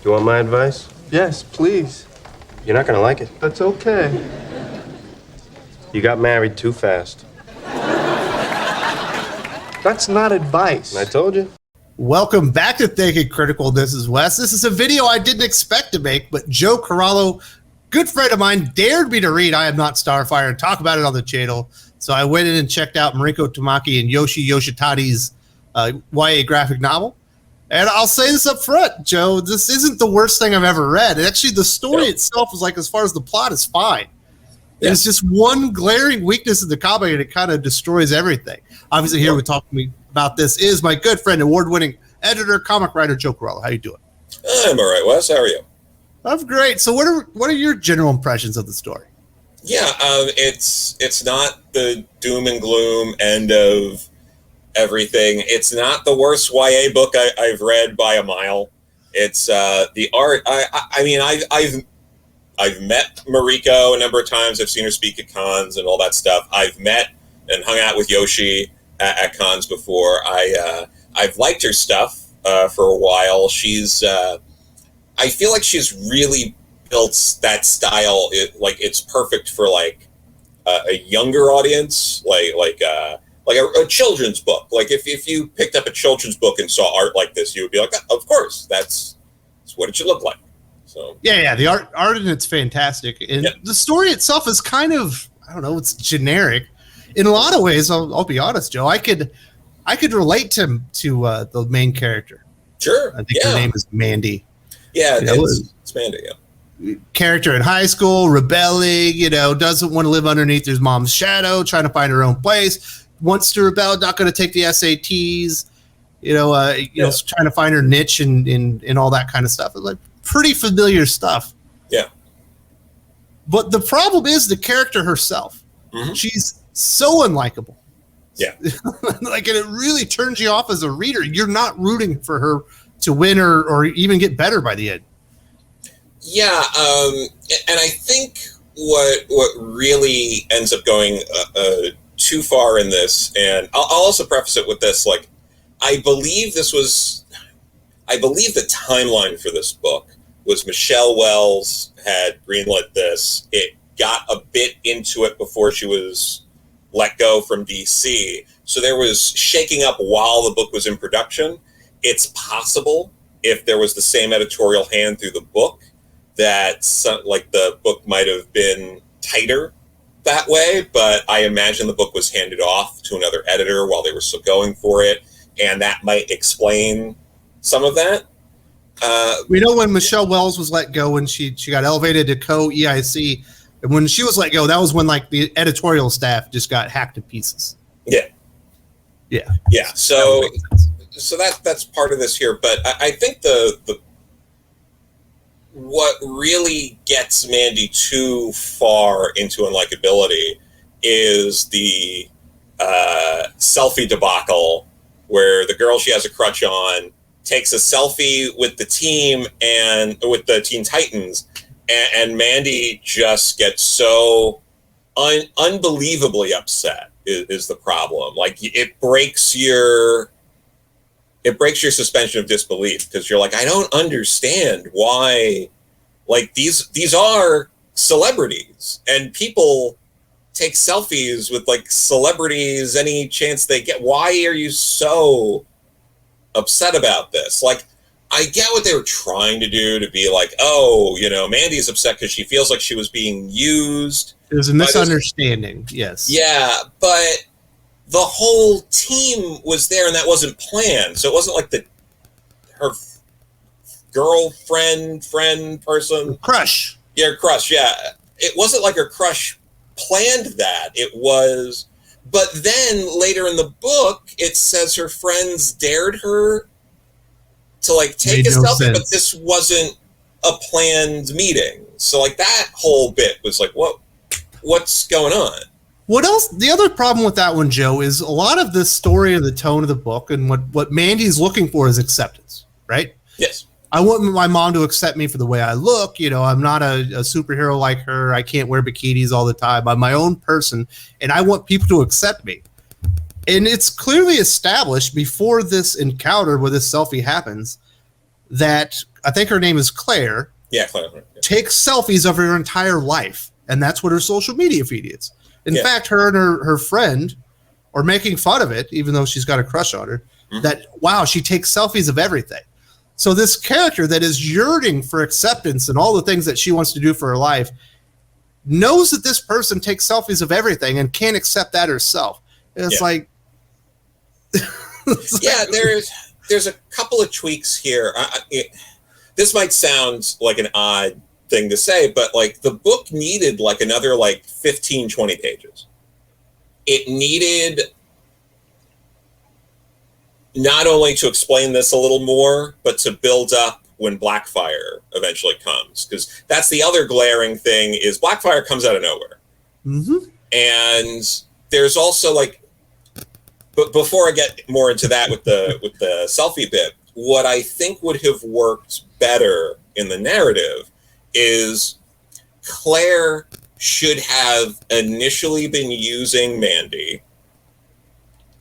You want my advice? Yes, please. You're not gonna like it. That's okay. You got married too fast. That's not advice. I told you. Welcome back to Thinking Critical. This is Wes. This is a video I didn't expect to make, but Joe Corallo, good friend of mine, dared me to read I Am Not Starfire and talk about it on the channel. So I went in and checked out Mariko Tamaki and Yoshi Yoshitate's YA graphic novel. And I'll say this up front, Joe, this isn't the worst thing I've ever read. And actually, the story itself is like, as far as the plot is fine. There's just one glaring weakness in the comic, and it kind of destroys everything. Obviously, here to talk to me about this is my good friend, award-winning editor, comic writer, Joe Corallo. How you doing? I'm all right, Wes. How are you? I'm great. So what are your general impressions of the story? Yeah, it's not the doom and gloom end of everything. It's not the worst YA book I've read by a mile. It's the art. I mean, I've met Mariko a number of times. I've seen her speak at cons and all that stuff. I've met and hung out with Yoshi at cons before. I've liked her stuff for a while. She's I feel like she's really built that style. It's perfect for like a younger audience, like a children's book. Like if you picked up a children's book and saw art like this, you would be like, of course, that's what it should look like. So yeah, the art in it's fantastic, and the story itself is kind of, I don't know, it's generic in a lot of ways. I'll be honest, Joe. I could relate to the main character. Sure, I think her name is Mandy. Yeah, it's Mandy. Yeah. Character in high school, rebelling, doesn't want to live underneath his mom's shadow, trying to find her own place, wants to rebel, not going to take the SATs, trying to find her niche and all that kind of stuff. It's like pretty familiar stuff. Yeah. But the problem is the character herself. Mm-hmm. She's so unlikable. Yeah. And it really turns you off as a reader. You're not rooting for her to win or even get better by the end. Yeah, and I think what really ends up going too far in this, and I'll also preface it with this, like, I believe the timeline for this book was Michelle Wells had greenlit this. It got a bit into it before she was let go from DC. So there was shaking up while the book was in production. It's possible, if there was the same editorial hand through the book, that the book might have been tighter that way, but I imagine the book was handed off to another editor while they were still going for it, and that might explain some of that. We know when Michelle Wells was let go, when she got elevated to co-EIC, and when she was let go, that was when the editorial staff just got hacked to pieces. Yeah. So that's part of this here, but I think the what really gets Mandy too far into unlikability is the selfie debacle, where the girl she has a crush on takes a selfie with the team and with the Teen Titans, and Mandy just gets so unbelievably upset is the problem. Like, it breaks your suspension of disbelief, because you're like, I don't understand why, these are celebrities, and people take selfies with celebrities any chance they get. Why are you so upset about this? I get what they were trying to do, to be like, Mandy's upset because she feels like she was being used. It was a misunderstanding. Yes. Yeah, but the whole team was there, and that wasn't planned. So it wasn't like her girlfriend, friend, person. Crush. Yeah, her crush, yeah. It wasn't like her crush planned that. It was... But then, later in the book, it says her friends dared her to, take a selfie, but this wasn't a planned meeting. So, that whole bit was what's going on? What else? The other problem with that one, Joe, is a lot of the story and the tone of the book, and what Mandy's looking for is acceptance, right? Yes. I want my mom to accept me for the way I look. I'm not a superhero like her. I can't wear bikinis all the time. I'm my own person, and I want people to accept me. And it's clearly established before this encounter where this selfie happens that I think her name is Claire. Yeah, Claire. Yeah. Takes selfies of her entire life, and that's what her social media feed is. In fact, her and her friend are making fun of it, even though she's got a crush on her. That, wow, she takes selfies of everything. So this character that is yearning for acceptance and all the things that she wants to do for her life knows that this person takes selfies of everything and can't accept that herself. It's like... Yeah, there's a couple of tweaks here. This might sound like an odd thing to say, but like the book needed like another like 15, 20 pages. It needed not only to explain this a little more, but to build up when Blackfire eventually comes. Because that's the other glaring thing is Blackfire comes out of nowhere. And there's also like, but before I get more into that with the selfie bit, what I think would have worked better in the narrative is Claire should have initially been using Mandy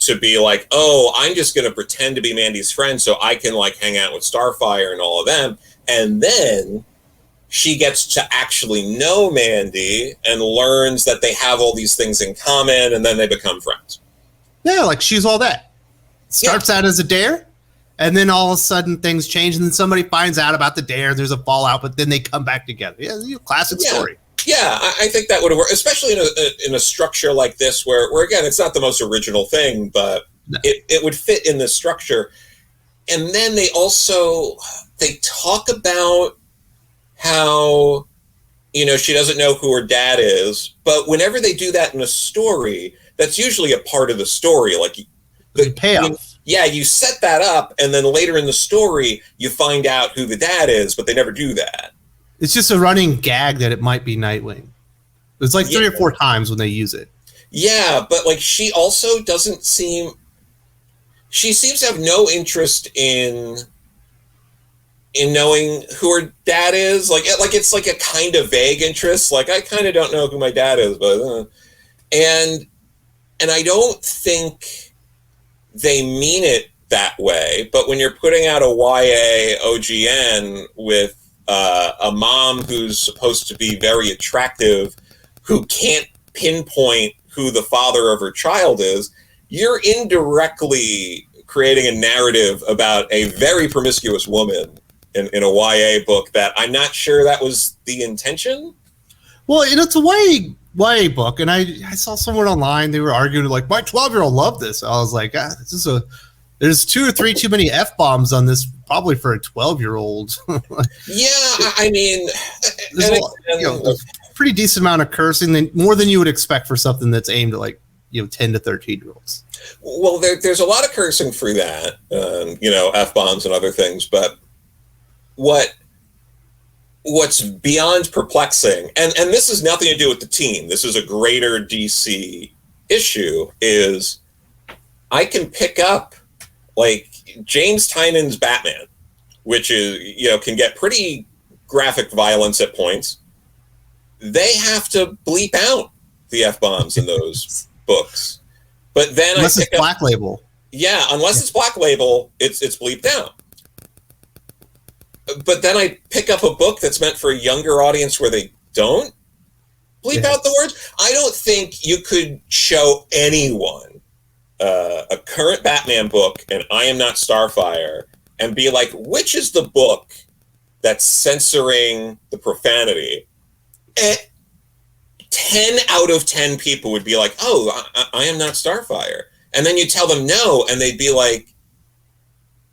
to be like, oh, I'm just going to pretend to be Mandy's friend so I can like hang out with Starfire and all of them. And then she gets to actually know Mandy and learns that they have all these things in common, and then they become friends. Yeah, like she's all that. Starts out as a dare, and then all of a sudden things change, and then somebody finds out about the dare, there's a fallout, but then they come back together. Yeah, classic story. Yeah, I think that would have worked, especially in a structure like this where again, it's not the most original thing, but it would fit in this structure. And then they talk about how, you know, she doesn't know who her dad is, but whenever they do that in a story, that's usually a part of the story. Like the payoff. You set that up, and then later in the story, you find out who the dad is, but they never do that. It's just a running gag that it might be Nightwing. It's like 3 or 4 times when they use it. Yeah, but like she also doesn't seem... She seems to have no interest in knowing who her dad is. Like it's like a kind of vague interest. Like, I kind of don't know who my dad is, but... And I don't think they mean it that way, but when you're putting out a YA OGN with a mom who's supposed to be very attractive, who can't pinpoint who the father of her child is, you're indirectly creating a narrative about a very promiscuous woman in a YA book that I'm not sure that was the intention. Well, it's a YA book, and I saw someone online, they were arguing like, my 12-year-old loved this. I was like, there's 2 or 3 too many F-bombs on this, probably for a 12-year-old. Yeah, I mean, there's a pretty decent amount of cursing, more than you would expect for something that's aimed at like 10 to 13-year-olds. Well, there's a lot of cursing through that, F-bombs and other things, but what's beyond perplexing, and this has nothing to do with the team, this is a greater DC issue, is I can pick up like James Tynion's Batman, which is, can get pretty graphic violence at points. They have to bleep out the F-bombs in those books. But then unless it's Black Label. Yeah, unless it's Black Label, it's bleeped out. But then I pick up a book that's meant for a younger audience where they don't bleep out the words. I don't think you could show anyone a current Batman book and I Am Not Starfire and be like, which is the book that's censoring the profanity? 10 out of 10 people would be like, oh, I Am Not Starfire. And then you tell them no, and they'd be like,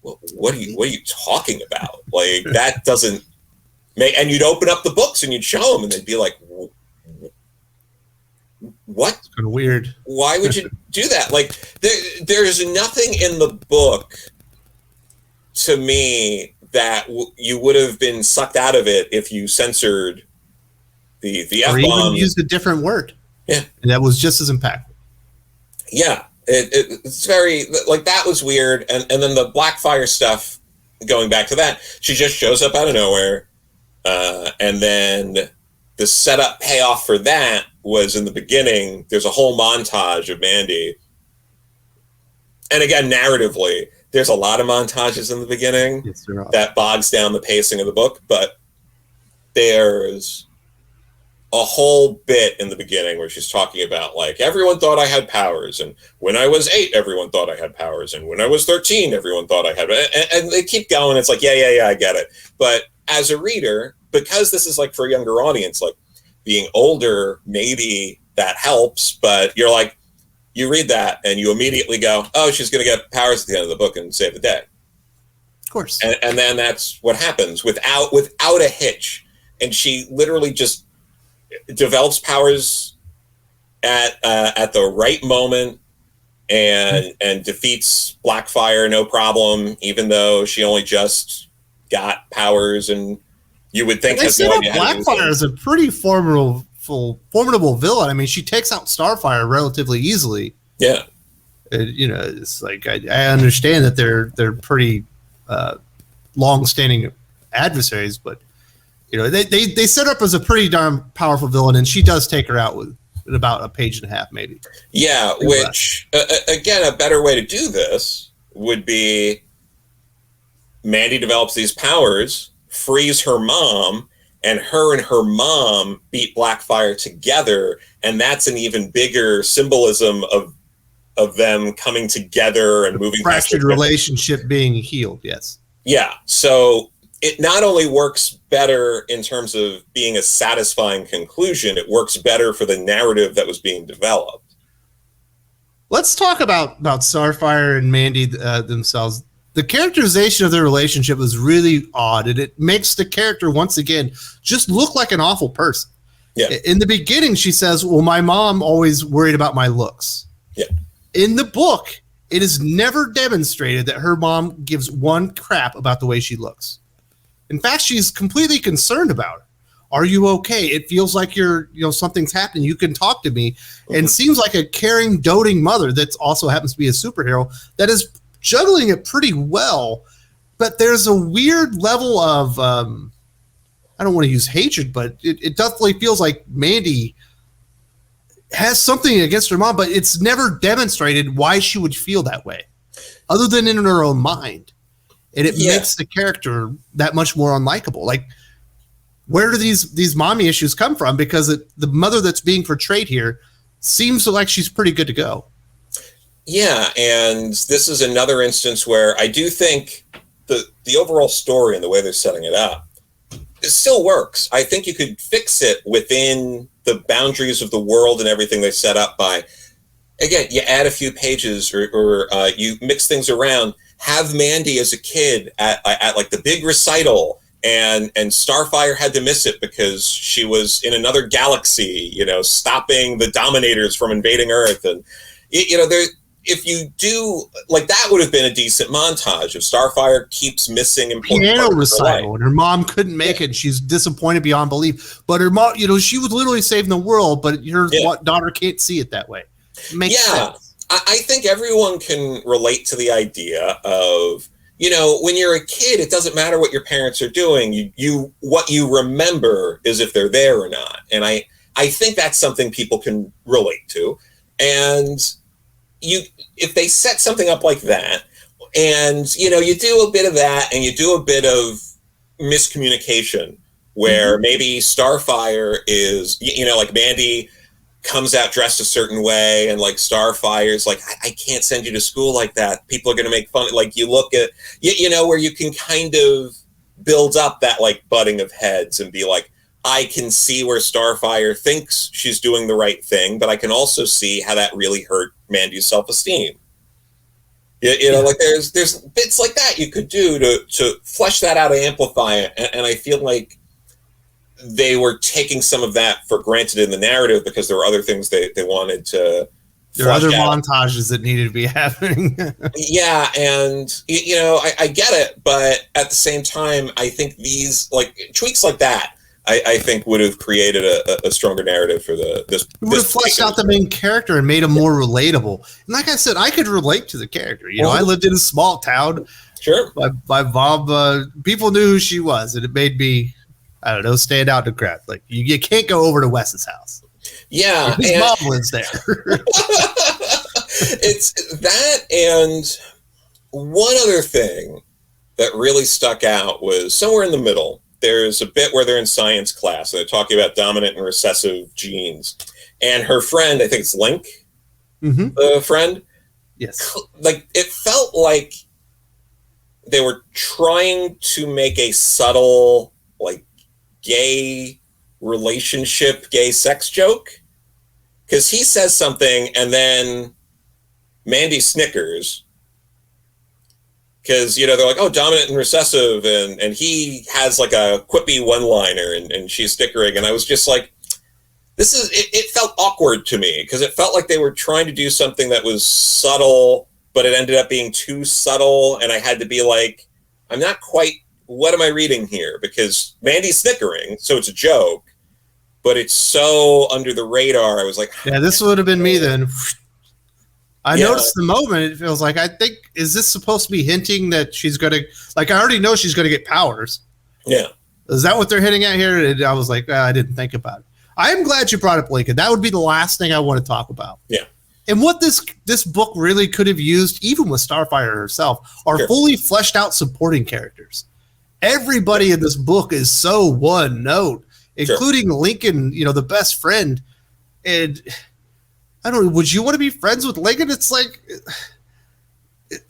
what are you talking about? Like, that doesn't make... And you'd open up the books and you'd show them, and they'd be like, what? It's kind of weird. Why would you do that? Like, there's nothing in the book, to me, that you would have been sucked out of it if you censored the F-bomb. Or even used a different word. Yeah. And that was just as impactful. Yeah. It's very, like, that was weird. And then the Blackfire stuff, going back to that, she just shows up out of nowhere. And then the setup payoff for that was in the beginning. There's a whole montage of Mandy. And again, narratively, there's a lot of montages in the beginning that bogs down the pacing of the book, but there's a whole bit in the beginning where she's talking about, like, everyone thought I had powers, and when I was 8, everyone thought I had powers, and when I was 13, everyone thought I had, and they keep going. It's like, yeah, I get it. But as a reader, because this is like for a younger audience, like being older, maybe that helps, but you're like, you read that and you immediately go, oh, she's going to get powers at the end of the book and save the day. Of course. And then that's what happens without a hitch. And she literally just develops powers at the right moment and defeats Blackfire no problem, even though she only just got powers, and you would think has no idea how to use them. Blackfire is a pretty formidable villain. I mean, she takes out Starfire relatively easily. Yeah, it's like I understand that they're pretty long-standing adversaries, but they set her up as a pretty darn powerful villain, and she does take her out in about a page and a half, maybe. Yeah, which again, a better way to do this would be Mandy develops these powers, frees her mom, and her mom beat Blackfire together, and that's an even bigger symbolism of them coming together and moving past fractured relationship being healed. Yes. Yeah. So it not only works better in terms of being a satisfying conclusion, it works better for the narrative that was being developed. Let's talk about Starfire and Mandy themselves. The characterization of their relationship is really odd, and it makes the character, once again, just look like an awful person. Yeah. In the beginning, she says, well, my mom always worried about my looks. Yeah. In the book, it is never demonstrated that her mom gives one crap about the way she looks. In fact, she's completely concerned about her. Are you okay? It feels like something's happening. You can talk to me. Mm-hmm. And seems like a caring, doting mother that also happens to be a superhero that is juggling it pretty well. But there's a weird level of, I don't want to use hatred, but it definitely feels like Mandy has something against her mom, but it's never demonstrated why she would feel that way, other than in her own mind. And it makes the character that much more unlikable. Like, where do these mommy issues come from? Because the mother that's being portrayed here seems like she's pretty good to go. Yeah, and this is another instance where I do think the overall story and the way they're setting it up, it still works. I think you could fix it within the boundaries of the world and everything they set up by, again, you add a few pages or you mix things around. Have Mandy as a kid at like the big recital, and Starfire had to miss it because she was in another galaxy, stopping the Dominators from invading Earth. And, if you do, like, that would have been a decent montage if Starfire keeps missing important piano parts of recital, and her mom couldn't make it. And she's disappointed beyond belief. But her mom, she was literally saving the world, but her daughter can't see it that way. It makes sense. I think everyone can relate to the idea of, when you're a kid, it doesn't matter what your parents are doing. What you remember is if they're there or not. And I think that's something people can relate to. And if they set something up like that, and, you do a bit of that, and you do a bit of miscommunication where maybe Starfire is, like Mandy comes out dressed a certain way, and like Starfire's like, I can't send you to school like that. People are going to make fun. Like, you look at, where you can kind of build up that like butting of heads and be like, I can see where Starfire thinks she's doing the right thing, but I can also see how that really hurt Mandy's self-esteem. Like there's bits like that you could do to flesh that out and amplify it. And I feel like they were taking some of that for granted in the narrative because there were other things they wanted to. There are other montages that needed to be happening. Yeah, and I get it, but at the same time, I think these like tweaks like that, I think would have created a stronger narrative for this. It would have fleshed out the main character and made him more relatable. And like I said, I could relate to the character. I lived in a small town. Sure. My mom, people knew who she was, and it made me, I don't know, stand out in the crowd. Like, you can't go over to Wes's house. Yeah. His mom lives there. It's that, and one other thing that really stuck out was somewhere in the middle. There's a bit where they're in science class and they're talking about dominant and recessive genes. And her friend, I think it's Link, the friend. Yes. Like, it felt like they were trying to make a subtle, like, gay relationship, gay sex joke. Because he says something and then Mandy snickers. Because, they're like, oh, dominant and recessive. And he has like a quippy one-liner and she's snickering. And I was just like, it felt awkward to me because it felt like they were trying to do something that was subtle, but it ended up being too subtle. And I had to be like, I'm not quite, what am I reading here? Because Mandy's snickering, so it's a joke, but it's so under the radar. I was like, yeah, this would have been me then. I noticed the moment. It feels like, I think, is this supposed to be hinting that she's going to, like, I already know she's going to get powers. Yeah. Is that what they're hitting at here? And I was like, I didn't think about it. I am glad you brought up Lincoln. That would be the last thing I want to talk about. Yeah. And what this book really could have used, even with Starfire herself, are fully fleshed out supporting characters. Everybody in this book is so one note, including Lincoln, the best friend. And I don't know, would you want to be friends with Lincoln? It's like,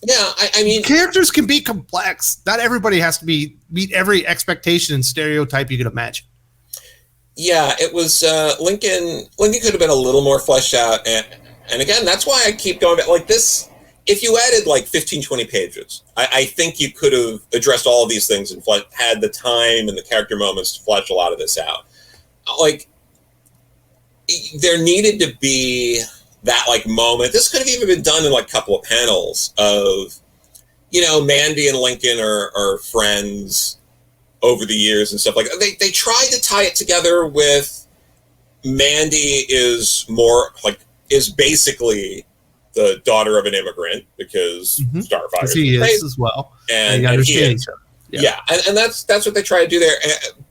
yeah, I mean, characters can be complex. Not everybody has to meet every expectation and stereotype you can imagine. Yeah, it was Lincoln could have been a little more fleshed out. And again, that's why I keep going back. Like this, if you added like 15, 20 pages, I think you could have addressed all of these things and had the time and the character moments to flesh a lot of this out. Like, there needed to be that like moment. This could have even been done in like a couple of panels of, Mandy and Lincoln are friends over the years and stuff like that. They tried to tie it together with Mandy is basically the daughter of an immigrant because Starfire he is as well. And he is. Yeah. And that's what they try to do there.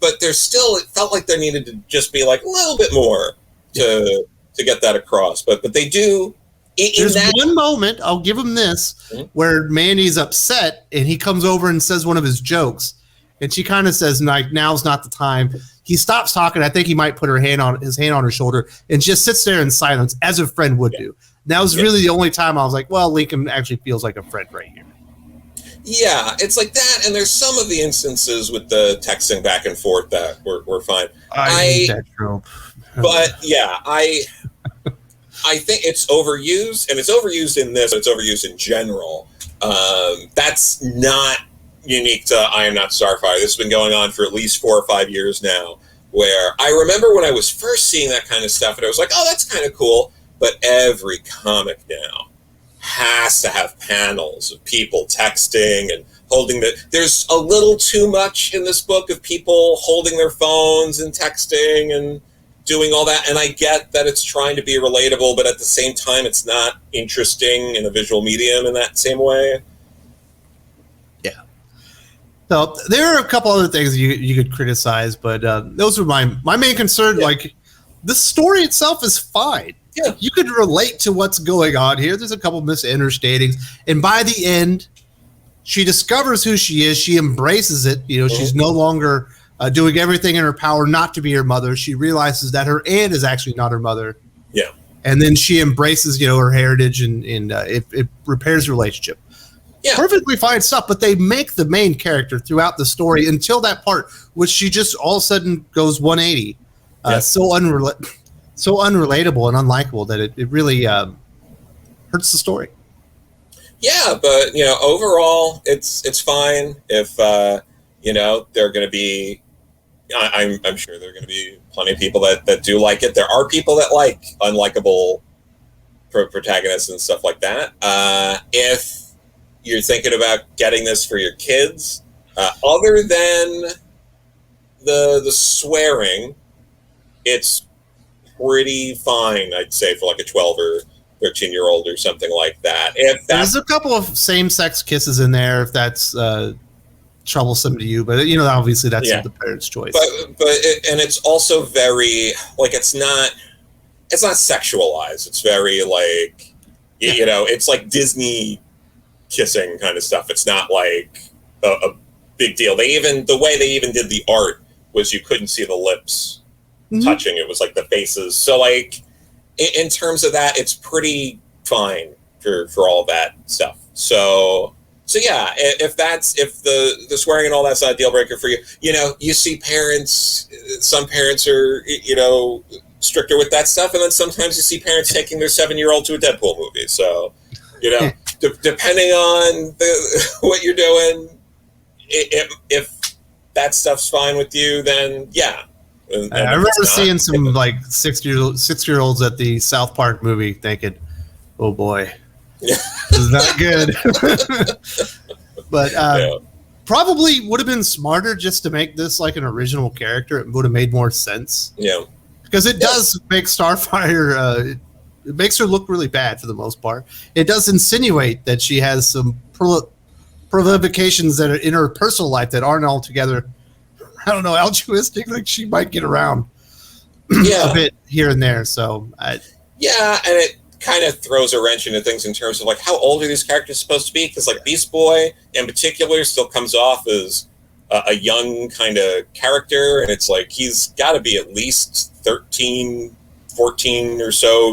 But there's still, it felt like there needed to just be like a little bit more to get that across. But they do. There's one moment, I'll give him this, where Mandy's upset and he comes over and says one of his jokes. And she kind of says, like, now's not the time. He stops talking. I think he might put his hand on her shoulder and just sits there in silence, as a friend would do. And that was really the only time I was like, well, Lincoln actually feels like a friend right here. Yeah, it's like that. And there's some of the instances with the texting back and forth that were fine. I hate that trope. But yeah, I think it's overused, and it's overused in this, but it's overused in general. That's not unique to I Am Not Starfire. This has been going on for at least 4 or 5 years now, where I remember when I was first seeing that kind of stuff, and I was like, oh, that's kind of cool. But every comic now has to have panels of people texting and holding there's a little too much in this book of people holding their phones and texting and doing all that. And I get that it's trying to be relatable, but at the same time, it's not interesting in a visual medium in that same way. Yeah. So there are a couple other things you could criticize, but those are my main concern. Yeah. Like, the story itself is fine. Yeah. You could relate to what's going on here. There's a couple misunderstandings. And by the end, she discovers who she is. She embraces it. She's no longer doing everything in her power not to be her mother. She realizes that her aunt is actually not her mother. Yeah. And then she embraces, her heritage, and it repairs the relationship. Yeah. Perfectly fine stuff, but they make the main character throughout the story until that part, which she just all of a sudden goes 180. So unrelatable and unlikable that it really hurts the story. Yeah, but overall, it's fine. If they're going to be, I'm sure there are going to be plenty of people that do like it. There are people that like unlikable protagonists and stuff like that. If you're thinking about getting this for your kids, other than the swearing, it's pretty fine, I'd say, for like a 12 or 13-year-old or something like that. There's a couple of same-sex kisses in there if that's troublesome to you, but obviously that's the parent's choice. But it's also very like it's not sexualized. It's very like it's like Disney kissing kind of stuff. It's not like a big deal. The way they even did the art was you couldn't see the lips touching. It was like the faces. So like in terms of that, it's pretty fine for all that stuff. So yeah, if the swearing and all that's not a deal breaker for you, you see parents, some parents are, stricter with that stuff. And then sometimes you see parents taking their 7-year-old to a Deadpool movie. So, depending on what you're doing, if that stuff's fine with you, then yeah. And I remember seeing some like 6-year-olds at the South Park movie thinking, oh boy, this is not good. But probably would have been smarter just to make this like an original character. It would have made more sense. Yeah. Because it does make Starfire, it makes her look really bad for the most part. It does insinuate that she has some provocations that are in her personal life that aren't altogether, I don't know, altruistic. Like she might get around a bit here and there. So, and it kind of throws a wrench into things in terms of like how old are these characters supposed to be? Because like Beast Boy in particular still comes off as a young kind of character, and it's like he's got to be at least 13, 14 or so.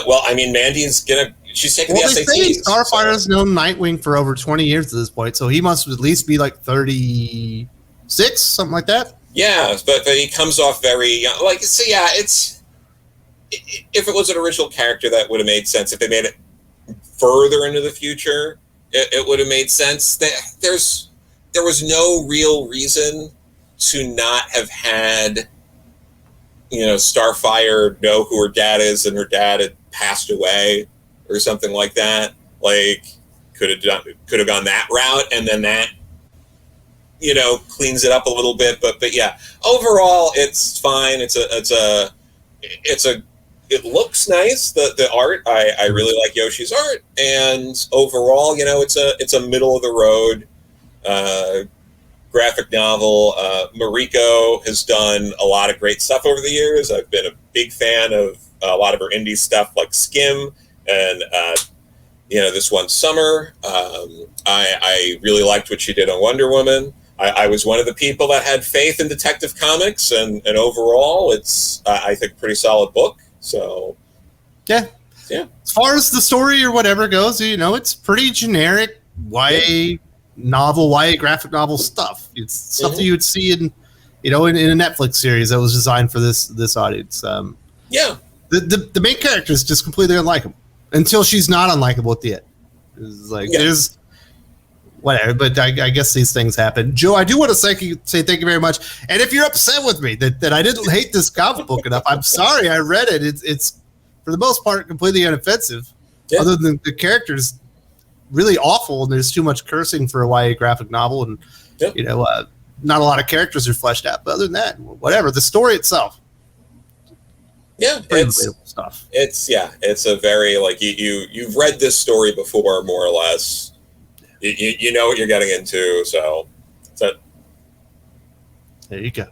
Well, I mean, Mandy's she's taking the SATs. They say Starfire's known Nightwing for over 20 years at this point, so he must at least be like 36, something like that. Yeah, but he comes off very young. Like, so yeah, if it was an original character, that would have made sense. If they made it further into the future, it would have made sense. There was no real reason to not have had, Starfire know who her dad is, and her dad had passed away or something like that. Like, could have gone that route, and then that, cleans it up a little bit. But yeah, overall, it's fine. It looks nice. The art, I really like Yoshi's art, and overall, it's a middle of the road graphic novel. Mariko has done a lot of great stuff over the years. I've been a big fan of a lot of her indie stuff like Skim and this one Summer. I really liked what she did on Wonder Woman. I was one of the people that had faith in Detective Comics, and overall it's I think a pretty solid book. So yeah. As far as the story or whatever goes, it's pretty generic YA novel, YA graphic novel stuff. It's stuff that you would see in a Netflix series that was designed for this audience. The main character is just completely unlikable until she's not unlikable at the end. It's like there's whatever, but I guess these things happen. Joe, I do want to say thank you very much. And if you're upset with me that I didn't hate this comic book enough, I'm sorry. I read it. It's for the most part completely inoffensive, other than the characters really awful, and there's too much cursing for a YA graphic novel, and not a lot of characters are fleshed out. But other than that, whatever, the story itself, it's stuff. It's a very like you've read this story before, more or less. You know what you're getting into, so there you go.